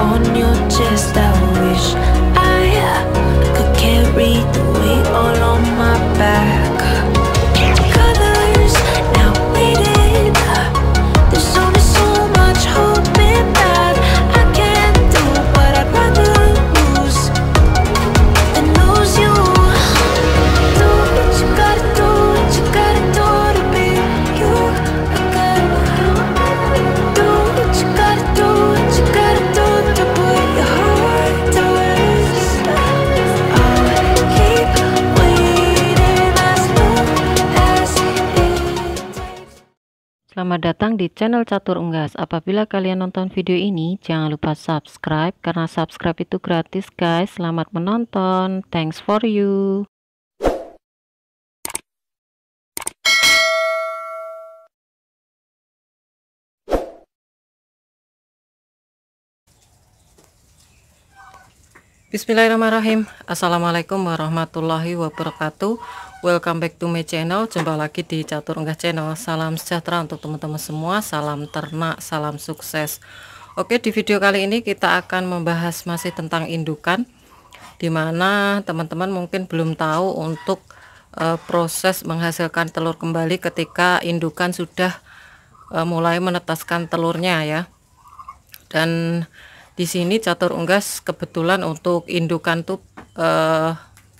on your chest. I wish I could carry the weight all on my back. Colors now faded. There's only so much hope in that. I can't do what I'd rather lose than lose you. Do what you gotta do, what you gotta do to be you. I gotta do what you gotta do, what you gotta do to put your heart to rest. I'll keep waiting as long as it takes. Selamat datang di channel Catur Unggas. Apabila kalian nonton video ini, jangan lupa subscribe karena subscribe itu gratis, guys. Selamat menonton. Thanks for you. Bismillahirrahmanirrahim. Assalamualaikum warahmatullahi wabarakatuh. Welcome back to my channel. Jumpa lagi di Catur Unggas channel. Salam sejahtera untuk teman-teman semua. Salam ternak, salam sukses. Oke, di video kali ini kita akan membahas masih tentang indukan, dimana teman-teman mungkin belum tahu untuk proses menghasilkan telur kembali ketika indukan sudah mulai menetaskan telurnya ya. Dan di sini Catur Unggas kebetulan untuk indukan tuh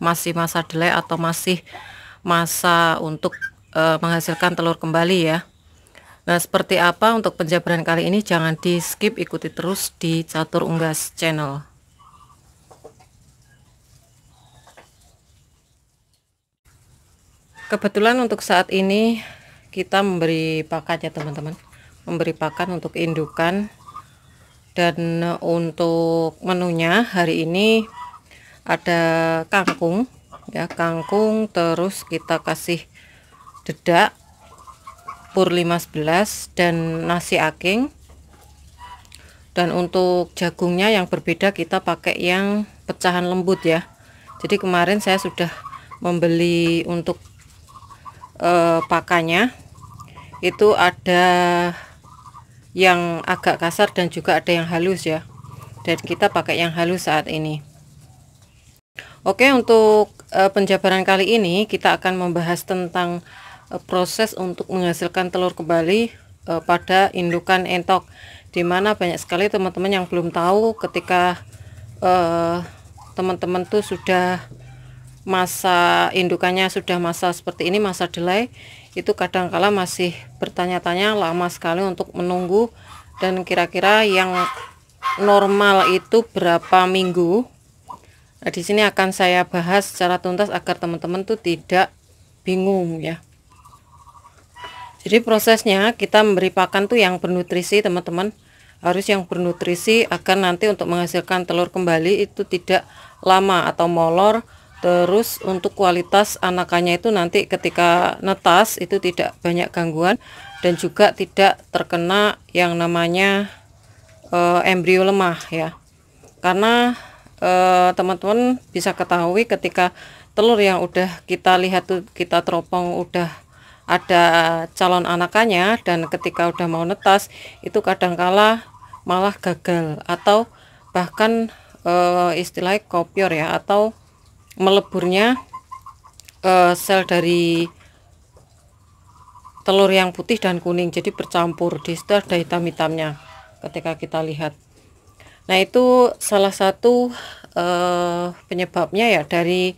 masih masa delay atau masih masa untuk menghasilkan telur kembali ya. Nah, seperti apa untuk penjabaran kali ini, jangan di skip, ikuti terus di Catur Unggas channel. Kebetulan untuk saat ini kita memberi pakan ya teman-teman, memberi pakan untuk indukan. Dan untuk menunya hari ini ada kangkung ya, kangkung, terus kita kasih dedak pur 511 dan nasi aking. Dan untuk jagungnya yang berbeda, kita pakai yang pecahan lembut ya. Jadi kemarin saya sudah membeli untuk pakannya, itu ada yang agak kasar dan juga ada yang halus ya, dan kita pakai yang halus saat ini. Oke, untuk penjabaran kali ini kita akan membahas tentang proses untuk menghasilkan telur kembali pada indukan entok, dimana banyak sekali teman-teman yang belum tahu ketika teman-teman tuh sudah masa indukannya sudah masa seperti ini, masa delay, itu kadangkala masih bertanya-tanya lama sekali untuk menunggu, dan kira-kira yang normal itu berapa minggu. Nah, di sini akan saya bahas secara tuntas agar teman-teman tuh tidak bingung ya. Jadi prosesnya kita memberi pakan tuh yang bernutrisi teman-teman, harus yang bernutrisi agar nanti untuk menghasilkan telur kembali itu tidak lama atau molor. Terus untuk kualitas anakannya itu nanti ketika netas itu tidak banyak gangguan, dan juga tidak terkena yang namanya embrio lemah ya. Karena teman-teman bisa ketahui ketika telur yang udah kita lihat tuh, kita teropong udah ada calon anakannya, dan ketika udah mau netas itu kadangkala malah gagal atau bahkan istilahnya kopior ya, atau meleburnya sel dari telur yang putih dan kuning, jadi bercampur, di situ ada hitam-hitamnya ketika kita lihat. Nah, itu salah satu penyebabnya ya, dari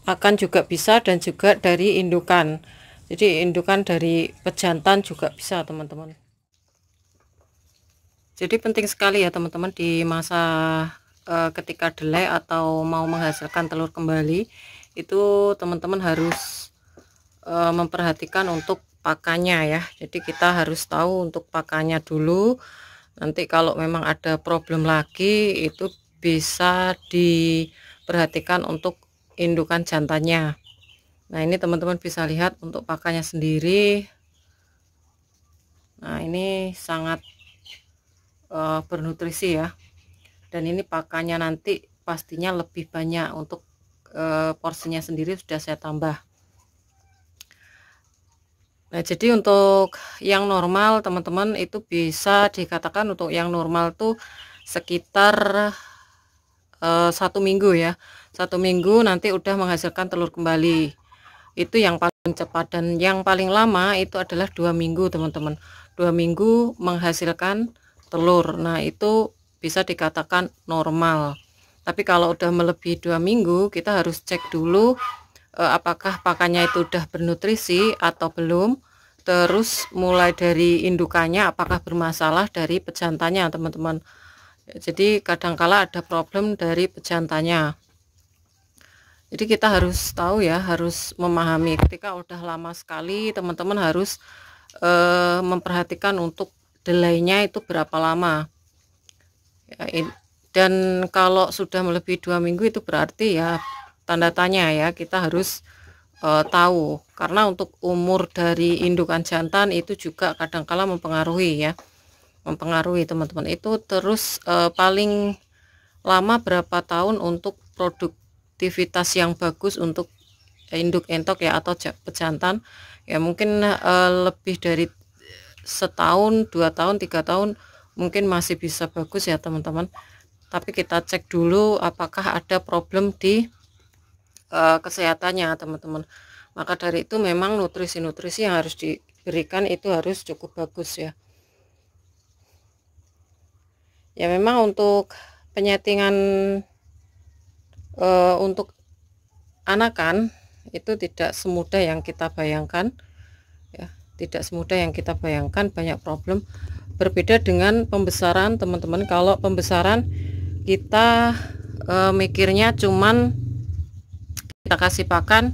pakan juga bisa, dan juga dari indukan. Jadi indukan dari pejantan juga bisa teman-teman. Jadi penting sekali ya teman-teman, di masa ketika delay atau mau menghasilkan telur kembali itu teman-teman harus memperhatikan untuk pakannya ya. Jadi kita harus tahu untuk pakannya dulu, nanti kalau memang ada problem lagi itu bisa diperhatikan untuk indukan jantannya. Nah, ini teman-teman bisa lihat untuk pakannya sendiri. Nah, ini sangat bernutrisi ya. Dan ini pakannya nanti pastinya lebih banyak, untuk porsinya sendiri sudah saya tambah. Nah, jadi untuk yang normal teman-teman itu bisa dikatakan, untuk yang normal tuh sekitar 1 minggu ya. 1 minggu nanti udah menghasilkan telur kembali. Itu yang paling cepat, dan yang paling lama itu adalah 2 minggu teman-teman. 2 minggu menghasilkan telur. Nah itu bisa dikatakan normal. Tapi kalau udah melebihi 2 minggu, kita harus cek dulu apakah pakannya itu udah bernutrisi atau belum. Terus mulai dari indukannya apakah bermasalah dari pejantannya teman-teman. Jadi kadangkala ada problem dari pejantannya. Jadi kita harus tahu ya, harus memahami ketika udah lama sekali, teman-teman harus memperhatikan untuk delaynya itu berapa lama ya. Dan kalau sudah melebihi 2 minggu itu berarti ya tanda tanya ya, kita harus tahu, karena untuk umur dari indukan jantan itu juga kadangkala mempengaruhi ya, mempengaruhi teman-teman. Itu terus paling lama berapa tahun untuk produktivitas yang bagus untuk induk entok ya atau pejantan ya, mungkin lebih dari setahun, 2 tahun, 3 tahun mungkin masih bisa bagus ya teman-teman. Tapi kita cek dulu apakah ada problem di kesehatannya teman-teman. Maka dari itu memang nutrisi-nutrisi yang harus diberikan itu harus cukup bagus ya. Ya memang untuk penyetingan untuk anakan itu tidak semudah yang kita bayangkan ya, tidak semudah yang kita bayangkan, banyak problem. Berbeda dengan pembesaran teman-teman. Kalau pembesaran kita mikirnya cuman kita kasih pakan,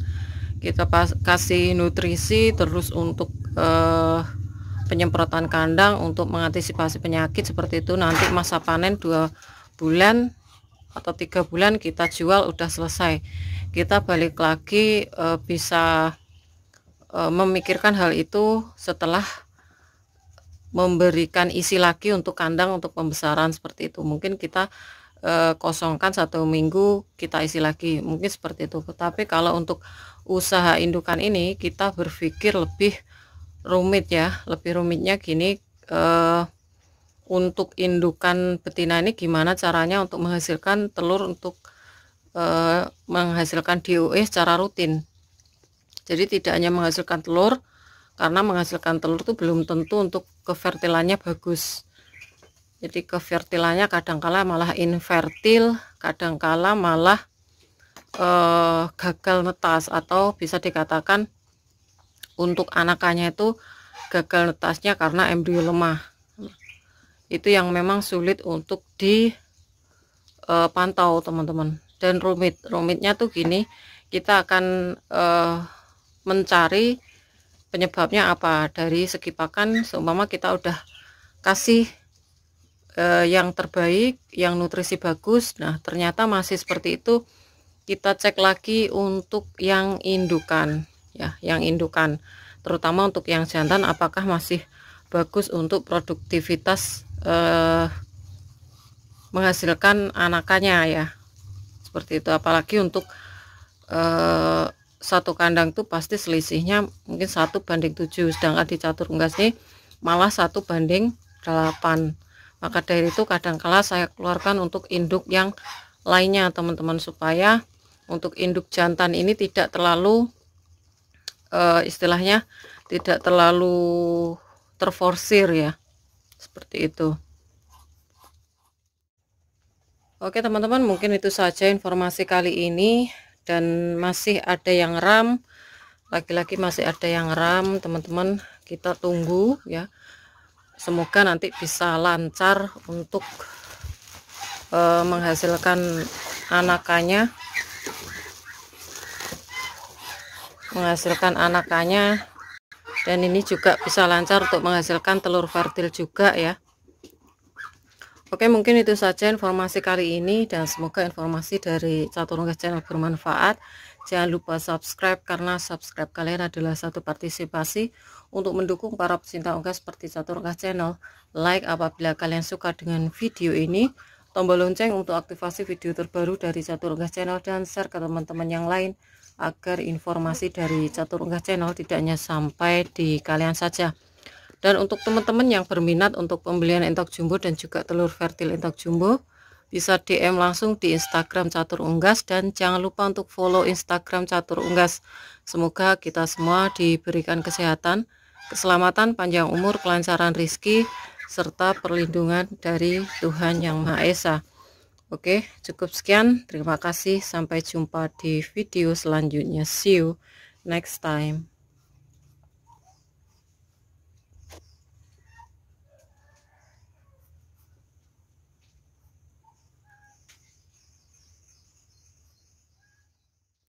kita kasih nutrisi, terus untuk penyemprotan kandang untuk mengantisipasi penyakit seperti itu. Nanti masa panen 2 bulan atau 3 bulan kita jual udah selesai. Kita balik lagi bisa memikirkan hal itu setelah memberikan isi lagi untuk kandang untuk pembesaran seperti itu. Mungkin kita kosongkan 1 minggu, kita isi lagi, mungkin seperti itu. Tapi kalau untuk usaha indukan ini kita berpikir lebih rumit ya. Lebih rumitnya gini, untuk indukan betina ini gimana caranya untuk menghasilkan telur, untuk menghasilkan DOE secara rutin. Jadi tidak hanya menghasilkan telur, karena menghasilkan telur itu belum tentu untuk kefertilannya bagus. Jadi kefertilannya kadangkala malah infertil, kadangkala malah gagal netas, atau bisa dikatakan untuk anakannya itu gagal netasnya karena embrio lemah. Itu yang memang sulit untuk dipantau teman-teman, dan rumitnya tuh gini, kita akan mencari penyebabnya apa dari segi pakan. Seumpama kita udah kasih yang terbaik, yang nutrisi bagus, nah ternyata masih seperti itu, kita cek lagi untuk yang indukan ya, yang indukan, terutama untuk yang jantan apakah masih bagus untuk produktivitas menghasilkan anakannya ya, seperti itu. Apalagi untuk satu kandang tuh pasti selisihnya mungkin 1:7, sedangkan di catur unggas ini malah 1:8. Maka dari itu kadangkala saya keluarkan untuk induk yang lainnya teman-teman, supaya untuk induk jantan ini tidak terlalu istilahnya tidak terlalu terforsir ya, seperti itu. Oke teman-teman, mungkin itu saja informasi kali ini. Dan masih ada yang ram, lagi-lagi masih ada yang ram teman-teman, kita tunggu ya. Semoga nanti bisa lancar untuk menghasilkan anakannya, dan ini juga bisa lancar untuk menghasilkan telur fertil juga ya. Oke, mungkin itu saja informasi kali ini, dan semoga informasi dari Catur Unggas Channel bermanfaat. Jangan lupa subscribe, karena subscribe kalian adalah satu partisipasi untuk mendukung para pecinta unggas seperti Catur Unggas Channel. Like apabila kalian suka dengan video ini, tombol lonceng untuk aktivasi video terbaru dari Catur Unggas Channel, dan share ke teman-teman yang lain agar informasi dari Catur Unggas Channel tidak hanya sampai di kalian saja. Dan untuk teman-teman yang berminat untuk pembelian entok jumbo dan juga telur vertil entok jumbo, bisa DM langsung di Instagram Catur Unggas, dan jangan lupa untuk follow Instagram Catur Unggas. Semoga kita semua diberikan kesehatan, keselamatan, panjang umur, kelancaran rezeki, serta perlindungan dari Tuhan Yang Maha Esa. Oke, cukup sekian. Terima kasih. Sampai jumpa di video selanjutnya. See you next time.